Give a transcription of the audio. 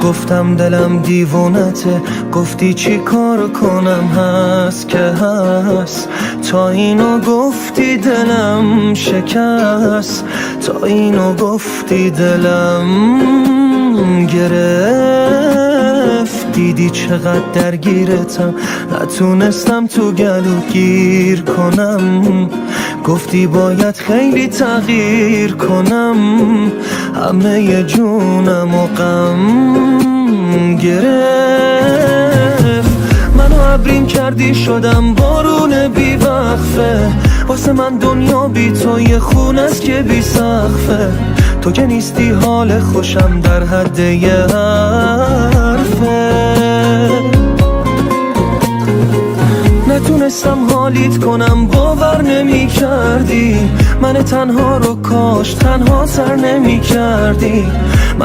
گفتم دلم دیوونته، گفتی چی کار کنم هست که هست. تا اینو گفتی دلم شکست، تا اینو گفتی دلم گرفت. دیدی چقدر درگیرتم، نتونستم تو گلو گیر کنم. گفتی باید خیلی تغییر کنم، همه جونم و غم گرفت. منو عبرین کردی شدم بارون بی وقفه، واسه من دنیا بی تو یه خون است که بی سقفه. تو که نیستی حال خوشم در حد یه حرفه. نتونستم حالیت کنم، باور نمی کردی من تنها رو کاش تنها سر نمی کردی.